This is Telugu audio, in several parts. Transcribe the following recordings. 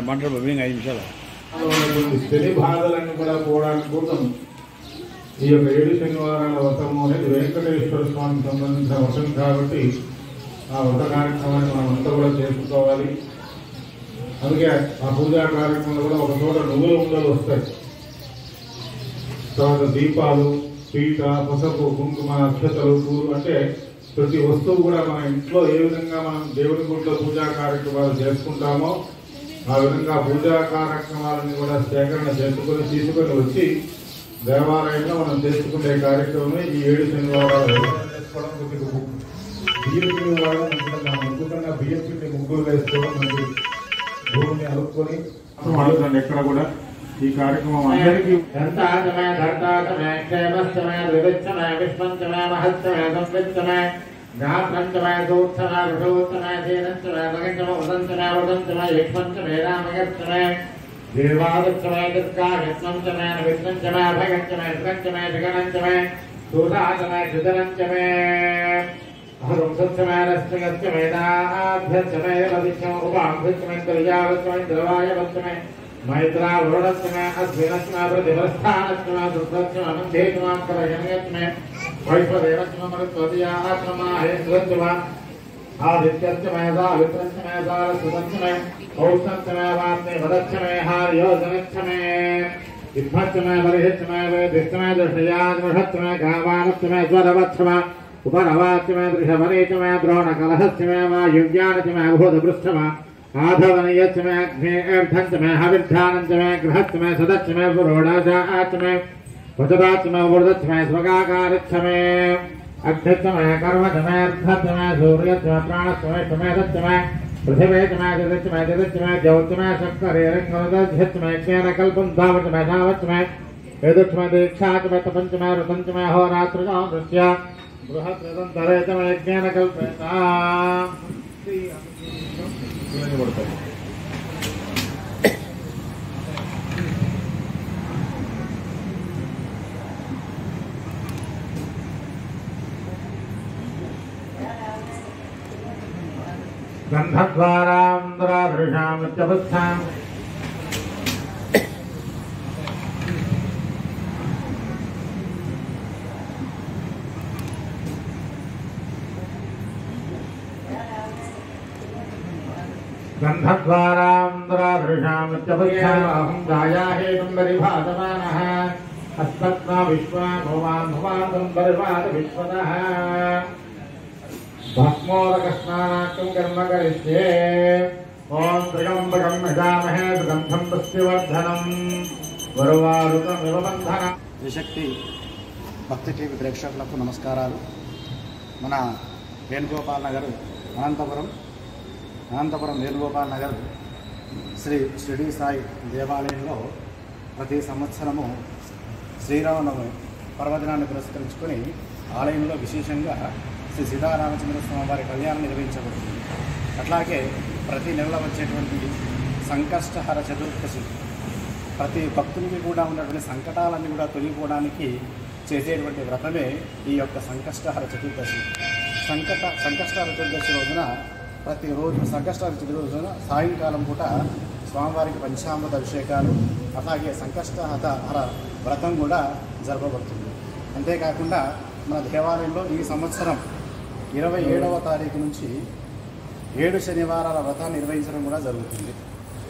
మాట్లాడు 5 నిమిషాలు శని బాధలన్నీ కూడా పోవడానికి కోసం ఈ యొక్క 7 శనివారాల వ్రతము అనేది వెంకటేశ్వర స్వామికి సంబంధించిన వ్రతం కాబట్టి ఆ వ్రత కార్యక్రమాన్ని మనం అంతా కూడా చేసుకోవాలి. అందుకే ఆ పూజా కార్యక్రమంలో కూడా ఒక చోట నువ్వుల ఉండలు వస్తాయి, తర్వాత దీపాలు, పీట, పసుపు, కుంకుమ, అక్షతలు, పూలు, అంటే ప్రతి వస్తువు కూడా మన ఇంట్లో ఏ విధంగా మనం దేవుని గుడిలో పూజా కార్యక్రమాలు చేసుకుంటామో ఆ విధంగా పూజా కార్యక్రమాలని కూడా సేకరణ తీసుకొని వచ్చి దేవాలయంలో మనం చేసుకునే కార్యక్రమమే ఈ 7 శనివారాలు చేసుకోవడం. బియ్యం పిండి వాడడం ముఖ్యంగా బియ్యం పిండి ముగ్గులు వేసుకోవడం, మనకి భూమిని అలుపుకొని అడుగుతుంది. ఎక్కడ కూడా ఈ కార్యక్రమం అందరికీ पंचमय सूक्षमय वृषोत्तमय सेनश्चमय मगञ्चमय उदन्तमय वदन्तमय यक्ष्मञ्चमय रामगच्छमय देवादच्छमय दुर्गायत्मञ्चमय विष्णुञ्चमय भगञ्चमय सुगञ्चमय जगनञ्चमय सूर्याचमय सुदनञ्चमय अहंसच्छमय रश्मिगच्छमय दाभ्यच्छमय वदिच्छमय उपाभ्यच्छमय कल्यावच्छमय द्रवायवच्छमय मैत्रा वरुणच्छमय अश्विनच्छमय प्रतिभस्थानच्छमय दुर्गच्छमय मन्धेच्छमय कलयनयच्छमय वैश्वदेवच्छमय आदित्यच्छमय सावित्रच्छमय सारस्वतच्छमय औष्णच्छमय वात्मे वदच्छमय हार्योजनच्छमय इत्थच्छमय बलिहच्छमय वेदिच्छमय दृष्टयाद्मषच्छमय गावानच्छमय स्वरवच्छमय उपरवाच्यमय दृशवनेचमय द्रोणकलहच्छमय वायुज्ञानच्छमय भूतपृष्ठमय आधवनयच्छमय अग्नेऽर्थञ्चमय हविर्धानञ्चमय गृहच्छमय सदच्छमय पुरोडाचाचमय वचदाचमय वृदच्छमय स्वगाकारच्छमय अग्निच्छमय कर्मच्छमय अर्थच्छमय सूर्यच्छमय प्राणच्छमय तमेदच्छमय पृथिवेच्छमय जगच्छमय जगच्छमय ज्योतिच्छमय शक्करेरङ्गोदध्यच्छमय ज्ञानकल्पं धावच्छमय धावच्छमय वेदच्छमय दीक्षाच्छमय तपञ्चमय ऋतञ्चमय होरात्रकामृत्य बृहद्रदन्तरेचमय ज्ञानकल्पेता गन्धद्वारान्द्रादृशामुच्चबुद्धाम् गन्धद्वारान्द्रादृशामुच्चबुद्धाम् गायाहेतुं परिभासमानः अस्मत्ना विश्वान् भवान् भवान् परिभात विश्वतः भस्मोदकस्नानाख्यं कर्म करिष्ये ओम त्र्यंबकं यजामहे सुगन्धं पुष्टिवर्धनम् वरुवारुकमिव बन्धनम् త్రిశక్తి భక్తి టీవీ ప్రేక్షకులకు నమస్కారాలు. మన వేణుగోపాల్ నగర్ అనంతపురం వేణుగోపాల్ నగర్ శ్రీ షిరిడి సాయి దేవాలయంలో ప్రతి సంవత్సరము శ్రీరామనవమి పర్వదినాన్ని పురస్కరించుకొని ఆలయంలో విశేషంగా శ్రీ సీతారామచంద్ర స్వామి వారి కళ్యాణం నిర్వహించబడుతుంది. అట్లాగే ప్రతి నెలలో వచ్చేటువంటి సంకష్టహర చతుర్దశి ప్రతి భక్తునికి కూడా ఉన్నటువంటి సంకటాలన్నీ కూడా తొలగిపోవడానికి చేసేటువంటి వ్రతమే ఈ యొక్క సంకష్టహర చతుర్దశి. సంకష్టహర చతుర్దశి రోజున ప్రతిరోజు సంకష్టహర చతుర్దశి రోజున సాయంకాలం పూట స్వామివారికి పంచామృత అభిషేకాలు అలాగే సంకష్టహర వ్రతం కూడా జరపబడుతుంది. అంతేకాకుండా మన దేవాలయంలో ఈ సంవత్సరం 27వ తారీఖు నుంచి 7 శనివారాల వ్రతాన్ని నిర్వహించడం కూడా జరుగుతుంది.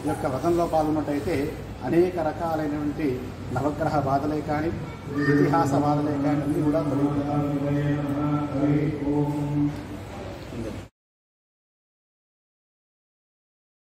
ఈ యొక్క వ్రతంలో పాల్గొన్నట్టయితే అనేక రకాలైనటువంటి నవగ్రహ బాధలే కానీ ఇతిహాస బాధలే కానీ అన్నీ కూడా తొలగిపోతాయి.